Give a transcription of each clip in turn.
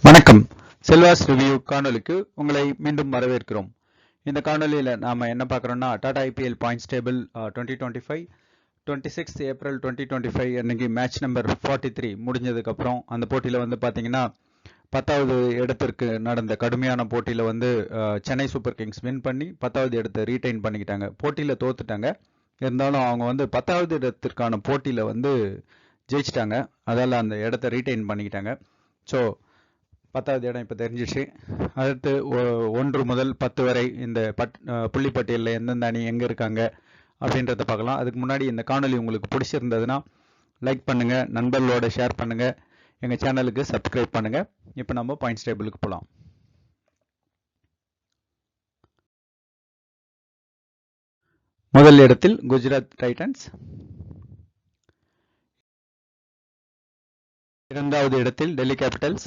வணக்கம். செல்வாஸ் ரிவ்யூ காணொலிக்கு உங்களை மீண்டும் வரவேற்கிறோம். இந்த காணொலியில் நாம என்ன பார்க்குறோம்னா Tata IPL points table 2025 26 April 2025 அன்னைக்கு மேட்ச் நம்பர் 43 முடிஞ்சதுக்கப்புறம் அந்த போட்டியில் வந்து பார்த்தீங்கன்னா 10வது இடத்திற்கு நடந்த கடுமையான போட்டியில் வந்து சென்னை சூப்பர் கிங்ஸ் வின் பண்ணி 10வது இடத்தை ரீடைன் பண்ணிக்கிட்டாங்க. போட்டியில் தோத்துட்டாங்க. இருந்தாலும் அவங்க வந்து 10வது இடத்திற்கான போட்டியில் வந்து ஜெயிச்சிட்டாங்க. அதால் அந்த இடத்த ரீடைன் பண்ணிக்கிட்டாங்க. ஸோ 10வது இடம் இப்போ தெரிஞ்சிச்சு. அடுத்து 1 முதல் 10 வரை இந்த புள்ளிப்பட்டியலில் எந்தெந்த அணி எங்கே இருக்காங்க அப்படின்றத பார்க்கலாம். அதுக்கு முன்னாடி இந்த காணொலி உங்களுக்கு பிடிச்சிருந்ததுன்னா லைக் பண்ணுங்கள், நண்பர்களோட ஷேர் பண்ணுங்கள், எங்கள் சேனலுக்கு சப்ஸ்கிரைப் பண்ணுங்கள். இப்போ நம்ம பாயிண்ட்ஸ் டேபிளுக்கு போகலாம். முதல் இடத்தில் குஜராத் டைட்டன்ஸ், 2வது இடத்தில் டெல்லி கேபிட்டல்ஸ்,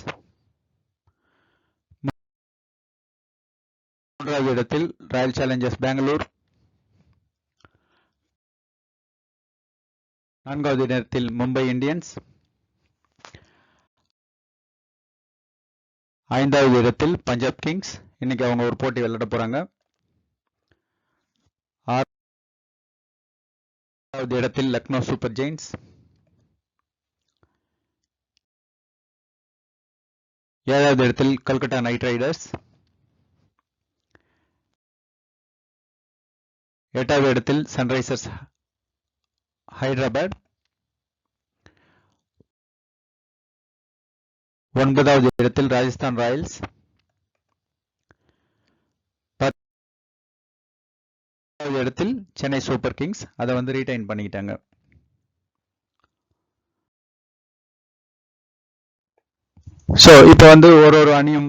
3வது இடத்தில் ராயல் சேலஞ்சர்ஸ் பெங்களூர், 4வது இடத்தில் மும்பை இந்தியன்ஸ், 5வது இடத்தில் பஞ்சாப் கிங்ஸ், இன்னைக்கு அவங்க ஒரு போட்டி விளையாட போறாங்க. 6வது இடத்தில் லக்னோ சூப்பர் ஜெயின்ஸ், 7வது இடத்தில் கல்கட்டா நைட் ரைடர்ஸ், 8வது இடத்தில் சன்ரைசர்ஸ் ஹைதராபாத், 9வது இடத்தில் ராஜஸ்தான் ராயல்ஸ், 10வது இடத்தில் சென்னை சூப்பர் கிங்ஸ். அதை வந்து ரீடைன் பண்ணிக்கிட்டாங்க. ஸோ இப்போ வந்து ஒரு அணியும்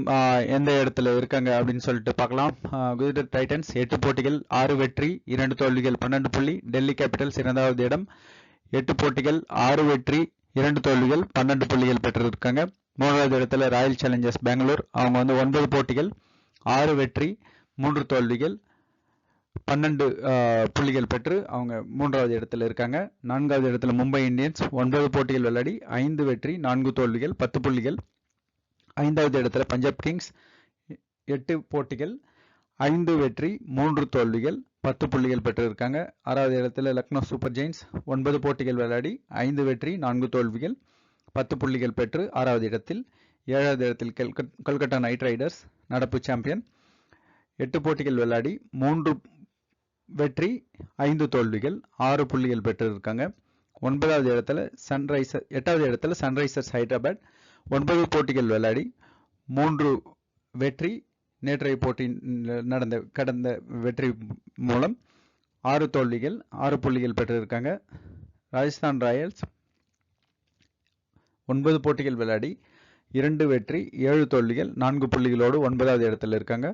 எந்த இடத்துல இருக்காங்க அப்படின்னு சொல்லிட்டு பார்க்கலாம். குஜராத் டைட்டன்ஸ் 8 போட்டிகள் 6 வெற்றி 2 தோல்விகள் 12 புள்ளி. டெல்லி கேபிட்டல்ஸ் 2வது இடம் 8 போட்டிகள் 6 வெற்றி 2 தோல்விகள் 12 புள்ளிகள் பெற்றிருக்காங்க. 3வது இடத்துல ராயல் சேலஞ்சர்ஸ் பெங்களூர், அவங்க வந்து 9 போட்டிகள் 6 வெற்றி 3 தோல்விகள் 12 புள்ளிகள் பெற்று அவங்க 3வது இடத்துல இருக்காங்க. 4வது இடத்துல மும்பை இந்தியன்ஸ் 9 போட்டிகள் விளையாடி 5 வெற்றி 4 தோல்விகள் 10 புள்ளிகள். 5வது இடத்துல பஞ்சாப் கிங்ஸ் 8 போட்டிகள் 5 வெற்றி 3 தோல்விகள் 10 புள்ளிகள் பெற்றிருக்காங்க. 6வது இடத்துல லக்னோ சூப்பர் ஜெயின்ஸ் 9 போட்டிகள் விளையாடி 5 வெற்றி 4 தோல்விகள் 10 புள்ளிகள் பெற்று 6வது இடத்தில். 7வது இடத்தில் கல்கட்டா நைட் ரைடர்ஸ், நடப்பு சாம்பியன், 8 போட்டிகள் விளையாடி 3 வெற்றி 5 தோல்விகள் 6 புள்ளிகள் பெற்றிருக்காங்க. 9வது இடத்துல 8வது இடத்துல சன்ரைசர்ஸ் ஹைதராபாத் 9 போட்டிகள் விளையாடி 3 வெற்றி, நேற்றைய போட்டி நடந்த கடந்த வெற்றி மூலம் 6 தோல்விகள் 6 புள்ளிகள் பெற்றிருக்காங்க. ராஜஸ்தான் ராயல்ஸ் 9 போட்டிகள் விளையாடி 2 வெற்றி 7 தோல்விகள் 4 புள்ளிகளோடு 9வது இடத்துல இருக்காங்க.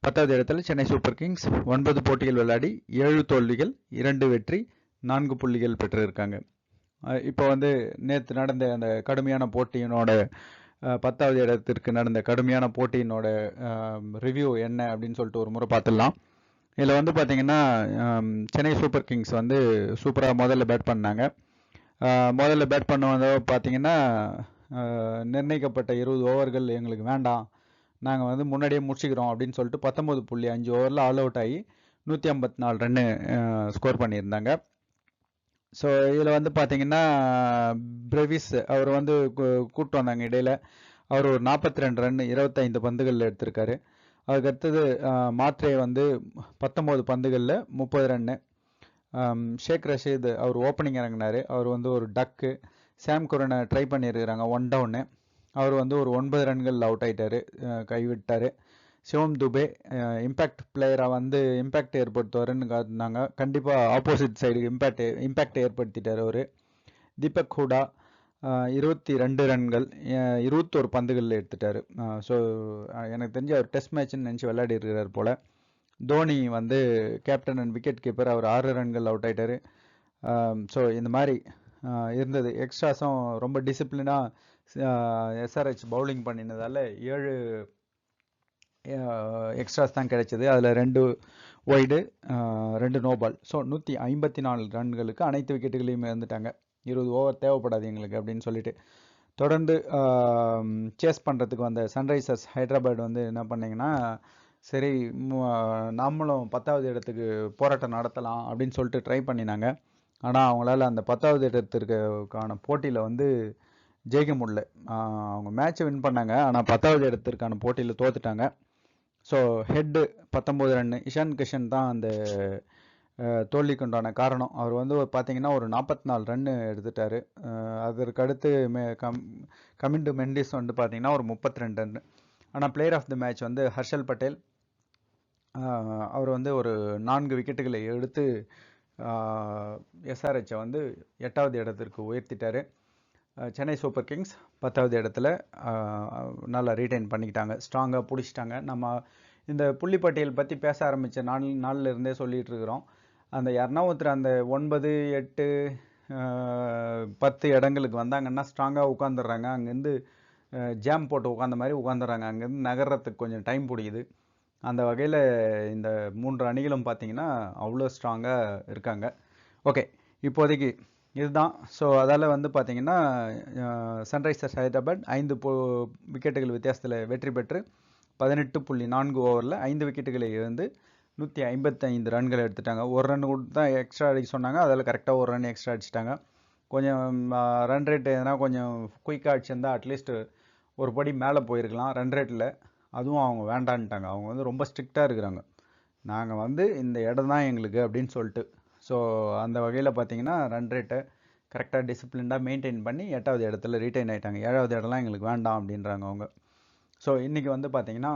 10வது இடத்துல சென்னை சூப்பர் கிங்ஸ் 9 போட்டிகள் விளையாடி 7 தோல்விகள் 2 வெற்றி 4 புள்ளிகள் பெற்றிருக்காங்க. இப்போ வந்து நேற்று நடந்த அந்த கடுமையான போட்டியினோட 10வது இடத்திற்கு நடந்த கடுமையான போட்டியினோட ரிவ்யூ என்ன அப்படின்னு சொல்லிட்டு ஒரு முறை பார்த்துடலாம். இதில் வந்து பார்த்தீங்கன்னா சென்னை சூப்பர் கிங்ஸ் வந்து சூப்பராக முதல்ல பேட் பண்ணாங்க. முதல்ல பேட் பண்ணுவதோ பார்த்தீங்கன்னா நிர்ணயிக்கப்பட்ட 20 ஓவர்கள் எங்களுக்கு வேண்டாம், நாங்கள் வந்து முன்னாடியே முடிச்சுக்கிறோம் அப்படின்னு சொல்லிட்டு 19.5 ஓவரில் ஆல் அவுட் ஆகி 154 ரன்னு ஸ்கோர் பண்ணியிருந்தாங்க. ஸோ இதில் வந்து பார்த்தீங்கன்னா பிரவிஸ் அவர் வந்து கூப்பிட்டு வந்தாங்க இடையில. அவர் ஒரு 42 ரன் 25 பந்துகளில் எடுத்திருக்காரு. அதுக்கு அடுத்தது மாத்ரே வந்து 19 பந்துகளில் 30 ரன்னு. ஷேக் ரஷீத் அவர் ஓப்பனிங் இறங்கினார். அவர் வந்து ஒரு டக்கு. சாம் குரனை ட்ரை பண்ணியிருக்கிறாங்க 1 டவுன்னு. அவர் வந்து ஒரு 9 ரன்கள் அவுட் ஆகிட்டார், கைவிட்டார். சிவம் துபே இம்பேக்ட் பிளேயராக வந்து இம்பேக்ட் ஏற்படுத்துவாருன்னு காட்டினாங்க. கண்டிப்பாக ஆப்போசிட் சைடு இம்பேக்ட் ஏற்படுத்திட்டார் அவர். தீபக் ஹூடா 22 ரன்கள் 21 பந்துகளில் எடுத்துட்டார். ஸோ எனக்கு தெரிஞ்ச அவர் டெஸ்ட் மேட்ச்னு நினச்சி விளையாடி இருக்கிறார் போல். தோனி வந்து கேப்டன் அண்ட் விக்கெட் கீப்பர், அவர் 6 ரன்கள் அவுட் ஆகிட்டார். ஸோ இந்த மாதிரி இருந்தது. எக்ஸ்ட்ராஸும் ரொம்ப டிசிப்ளினாக எஸ்ஆர்ஹெச் பவுலிங் பண்ணினதால் 7 எக்ஸ்ட்ராஸ் தான் கிடைச்சது. அதில் 2 ஒய்டு 2 நோபால். ஸோ 154 ரன்களுக்கு அனைத்து விக்கெட்டுகளையும் இழந்துட்டாங்க. 20 ஓவர் தேவைப்படாது எங்களுக்கு அப்படின்னு சொல்லிட்டு. தொடர்ந்து சேஸ் பண்ணுறதுக்கு வந்த சன்ரைசர்ஸ் ஹைதராபாத் வந்து என்ன பண்ணிங்கன்னா, சரி நாமளும் 10வது இடத்துக்கு போராட்டம் நடத்தலாம் அப்படின்னு சொல்லிட்டு ட்ரை பண்ணினாங்க. ஆனால் அவங்களால அந்த 10வது இடத்திற்கான போட்டியில் வந்து ஜெயிக்க முடியல. அவங்க மேட்சை வின் பண்ணாங்க, ஆனால் 10வது இடத்திற்கான போட்டியில் தோத்துட்டாங்க. So Head 19 run Ishan Kishan தான் அந்த தோல்விக்கு உண்டான காரணம். அவர் வந்து பார்த்தீங்கன்னா ஒரு 44 ரன்னு எடுத்துட்டாரு. அதற்கு அடுத்து கமிண்டு மெண்டிஸ் வந்து பார்த்தீங்கன்னா ஒரு 32 ரன்னு. ஆனால் பிளேயர் ஆஃப் தி மேட்ச் வந்து ஹர்ஷல் பட்டேல். அவர் வந்து ஒரு 4 விக்கெட்டுகளை எடுத்து எஸ்ஆர்ஹெச்சை வந்து 8வது இடத்திற்கு உயர்த்திட்டார். சென்னை சூப்பர் கிங்ஸ் 10வது இடத்துல நல்லா ரீட்டைன் பண்ணிக்கிட்டாங்க, ஸ்ட்ராங்காக பிடிச்சிட்டாங்க. நம்ம இந்த புள்ளிப்பட்டியல் பற்றி பேச ஆரம்பித்த நாளில் இருந்தே சொல்லிகிட்டு இருக்கிறோம். அந்த யாருன்னா ஒருத்தர் அந்த 9, 8, 10 இடங்களுக்கு வந்தாங்கன்னா ஸ்ட்ராங்காக உட்காந்துடுறாங்க. அங்கேருந்து ஜாம் போட்டு உட்காந்த மாதிரி உட்காந்துடுறாங்க. அங்கேருந்து நகர்றதுக்கு கொஞ்சம் டைம் பிடிக்குது. அந்த வகையில் இந்த 3 அணிகளும் பார்த்தீங்கன்னா அவ்வளோ ஸ்ட்ராங்காக இருக்காங்க. ஓகே, இப்போதைக்கு இதுதான். ஸோ அதால் வந்து பார்த்தீங்கன்னா சன்ரைசர்ஸ் ஹைதராபாத் 5 விக்கெட்டுகள் வித்தியாசத்தில் வெற்றி பெற்று 18.4 ஓவரில் 5 விக்கெட்டுகளை இழந்து 155 ரன்களை எடுத்துட்டாங்க. ஒரு ரன் கூட தான் எக்ஸ்ட்ரா அடிக்க சொன்னாங்க, அதில் கரெக்டாக ஒரு ரன் எக்ஸ்ட்ரா அடிச்சிட்டாங்க. கொஞ்சம் ரன் ரேட் எதனா கொஞ்சம் குயிக்காக அடிச்சிருந்தால் அட்லீஸ்ட் ஒரு படி மேலே போயிருக்கலாம் ரன் ரேட்டில். அதுவும் அவங்க வேண்டான்ட்டாங்க. அவங்க வந்து ரொம்ப ஸ்ட்ரிக்டாக இருக்கிறாங்க. நாங்கள் வந்து இந்த இடம் தான் எங்களுக்கு அப்படின்னு சொல்லிட்டு. ஸோ அந்த வகையில் பார்த்தீங்கன்னா ரன் ரேட்டை கரெக்டாக டிசிப்ளின்டாக மெயின்டைன் பண்ணி 8வது இடத்துல ரீட்டைன் ஆகிட்டாங்க. 7வது இடம்லாம் எங்களுக்கு வேண்டாம் அப்படின்றாங்க அவங்க. ஸோ இன்றைக்கி வந்து பார்த்திங்கன்னா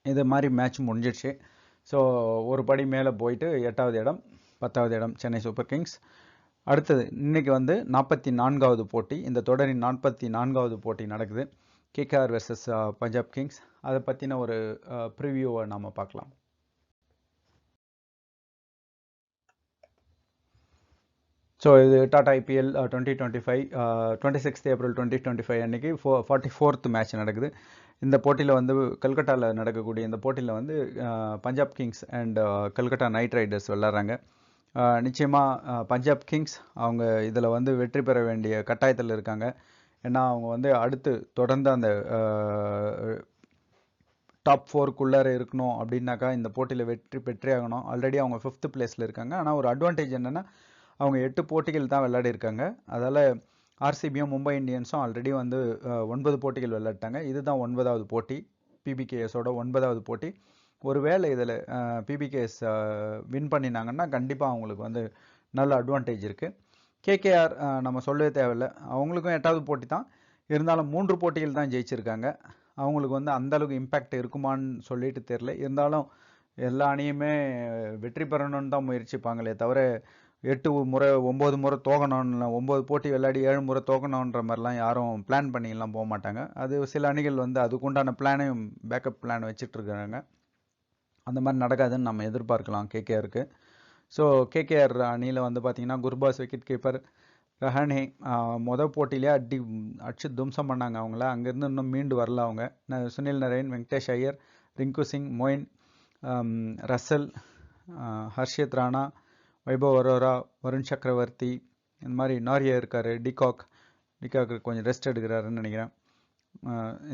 இது மாதிரி மேட்ச் முடிஞ்சிடுச்சு. ஸோ ஒரு படி மேலே போயிட்டு 8வது இடம் 10வது இடம் சென்னை சூப்பர் கிங்ஸ். அடுத்தது இன்றைக்கி வந்து 44வது போட்டி, இந்த தொடரின் 44வது போட்டி நடக்குது. KKR versus Punjab Kings. அதை பற்றின ஒரு ப்ரிவியூவை நாம் பார்க்கலாம். ஸோ இது டாடா ஐபிஎல் 2025 26th April 2025 அன்றைக்கி 44th மேட்ச் நடக்குது. இந்த போட்டியில் வந்து கல்கட்டாவில் நடக்கக்கூடிய இந்த போட்டியில் வந்து Punjab Kings and Calcutta Knight Riders விளாட்றாங்க. நிச்சயமாக பஞ்சாப் கிங்ஸ் அவங்க இதில் வந்து வெற்றி பெற வேண்டிய கட்டாயத்தில் இருக்காங்க. ஏன்னா அவங்க வந்து அடுத்து தொடர்ந்து அந்த டாப் 4க்குள்ளார இருக்கணும் அப்படின்னாக்கா இந்த போட்டியில் வெற்றி பெற்றே ஆகணும். ஆல்ரெடி அவங்க 5th பிளேஸில் இருக்காங்க. ஆனால் ஒரு அட்வான்டேஜ் என்னென்னா அவங்க 8 போட்டிகள் தான் விளையாடி இருக்காங்க. அதால் ஆர்சிபியும் மும்பை இந்தியன்ஸும் ஆல்ரெடி வந்து 9 போட்டிகள் விளையாட்டாங்க. இதுதான் 9வது போட்டி, பிபிகேஎஸோட 9வது போட்டி. ஒருவேளை இதில் பிபிகேஎஸ் வின் பண்ணினாங்கன்னா கண்டிப்பாக அவங்களுக்கு வந்து நல்ல அட்வான்டேஜ் இருக்குது. கேகேஆர் நம்ம சொல்லவே தேவையில்லை, அவங்களுக்கும் 8வது போட்டி தான். இருந்தாலும் 3 போட்டிகள் தான் ஜெயிச்சிருக்காங்க. அவங்களுக்கு வந்து அந்தளவுக்கு இம்பேக்ட் இருக்குமான்னு சொல்லிட்டு தெரில. இருந்தாலும் எல்லா அணியுமே வெற்றி பெறணும்னு தான் முயற்சிப்பாங்களே தவிர 8 முறை 9 முறை தோக்கணும்னு 9 போட்டி விளையாடி 7 முறை தோக்கணுன்ற மாதிரிலாம் யாரும் பிளான் பண்ணிலாம் போக மாட்டாங்க. அது சில அணிகள் வந்து அதுக்குண்டான பிளானையும் பேக்கப் பிளான் வச்சிட்ருக்காங்க. அந்த மாதிரி நடக்காதுன்னு நம்ம எதிர்பார்க்கலாம் கேகேஆருக்கு. ஸோ கேகேஆர் அணியில் வந்து பார்த்திங்கன்னா குர்பாஸ் விக்கெட் கீப்பர், ரஹானே மொதல் போட்டியிலே அடிச்சு தும்சம் பண்ணாங்க அவங்கள. அங்கேருந்து இன்னும் மீண்டு வரல அவங்க. சுனில் நரேன், வெங்கடேஷ் ஐயர், ரிங்கு சிங், மொயின், ரசல், ஹர்ஷித் ராணா, வைபவ் அரோரா, வருண் சக்கரவர்த்தி, இந்த மாதிரி நாரியா இருக்கார், டிகாக் கொஞ்சம் ரெஸ்ட் எடுக்கிறாருன்னு நினைக்கிறேன்.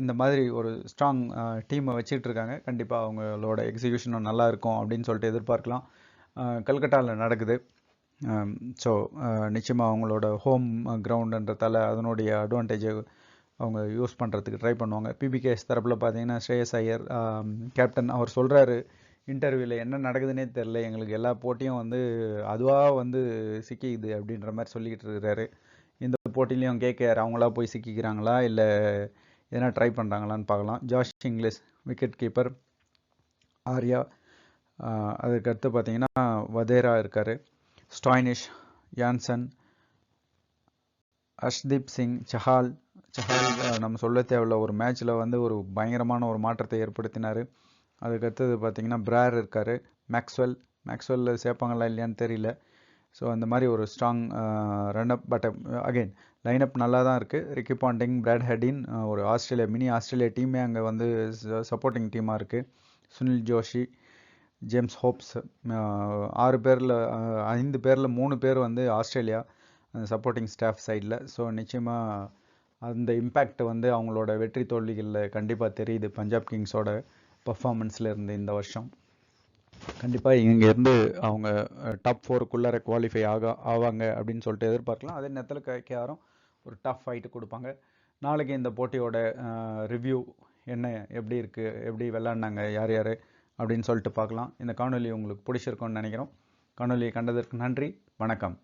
இந்த மாதிரி ஒரு ஸ்ட்ராங் டீமை வச்சுக்கிட்டு இருக்காங்க. கண்டிப்பாக அவங்களோட எக்ஸிக்யூஷனும் நல்லா இருக்கும் அப்படின்னு சொல்லிட்டு எதிர்பார்க்கலாம். கல்கட்டாவில் நடக்குது. ஸோ நிச்சயமாக அவங்களோட ஹோம் கிரவுண்டுன்றதால அதனுடைய அட்வான்டேஜை அவங்க யூஸ் பண்ணுறதுக்கு ட்ரை பண்ணுவாங்க. பிபிகேஎஸ் தரப்பில் பார்த்தீங்கன்னா ஸ்ரேயஸ் ஐயர் கேப்டன், அவர் சொல்கிறாரு இன்டர்வியூவில், என்ன நடக்குதுன்னே தெரில, எங்களுக்கு எல்லா போட்டியும் வந்து அதுவாக வந்து சிக்கிக்குது அப்படின்ற மாதிரி சொல்லிக்கிட்டு இருக்கிறாரு. இந்த போட்டிலையும் கேகேஆர் அவங்களா போய் சிக்கிக்கிறாங்களா இல்லை எதனா ட்ரை பண்ணுறாங்களான்னு பார்க்கலாம். Josh English wicket keeper, Arya, அதுக்கடுத்து பார்த்தீங்கன்னா வதேரா இருக்கார், ஸ்டாய்னிஷ், யான்சன், அஷ்தீப் சிங், சஹால் நம்ம சொல்ல தேவையில்ல, ஒரு மேட்ச்சில் வந்து ஒரு பயங்கரமான ஒரு மாற்றத்தை ஏற்படுத்தினார். அதுக்கடுத்தது பார்த்திங்கன்னா பிரார் இருக்கார், மேக்ஸ்வெல் சேர்ப்பாங்களா இல்லையான்னு தெரியல. ஸோ அந்த மாதிரி ஒரு ஸ்ட்ராங் ரன்அப். பட் அகெயின் லைனப் நல்லா தான் இருக்குது. ரிக்கி பாண்டிங், பிராட் ஹெடின், ஒரு மினி ஆஸ்திரேலியா டீமே அங்கே வந்து சப்போர்ட்டிங் டீமாக இருக்குது. சுனில் ஜோஷி, ஜேம்ஸ் ஹோப்ஸ், 6 பேரில் 5 பேரில் 3 பேர் வந்து ஆஸ்திரேலியா சப்போர்ட்டிங் ஸ்டாஃப் சைடில். ஸோ நிச்சயமாக அந்த இம்பேக்ட் வந்து அவங்களோட வெற்றி தோல்விகளில் கண்டிப்பாக தெரியுது. பஞ்சாப் கிங்ஸோட பர்ஃபார்மன்ஸில் இருந்து இந்த வருஷம் கண்டிப்பாக இங்கேருந்து அவங்க டாப் 4க்குள்ளார குவாலிஃபை ஆவாங்க அப்படின்னு சொல்லிட்டு எதிர்பார்க்கலாம். அதே நேரத்தில் கேஆரும் ஒரு டஃப் ஃபைட்டு கொடுப்பாங்க. நாளைக்கு இந்த போட்டியோட ரிவ்யூ என்ன, எப்படி இருக்குது, எப்படி விளையாடினாங்க, யார் யார் அப்படின்னு சொல்லிட்டு பார்க்கலாம். இந்த காணொலி உங்களுக்கு பிடிச்சிருக்கும்னு நினைக்கிறோம். காணொலியை கண்டதற்கு நன்றி. வணக்கம்.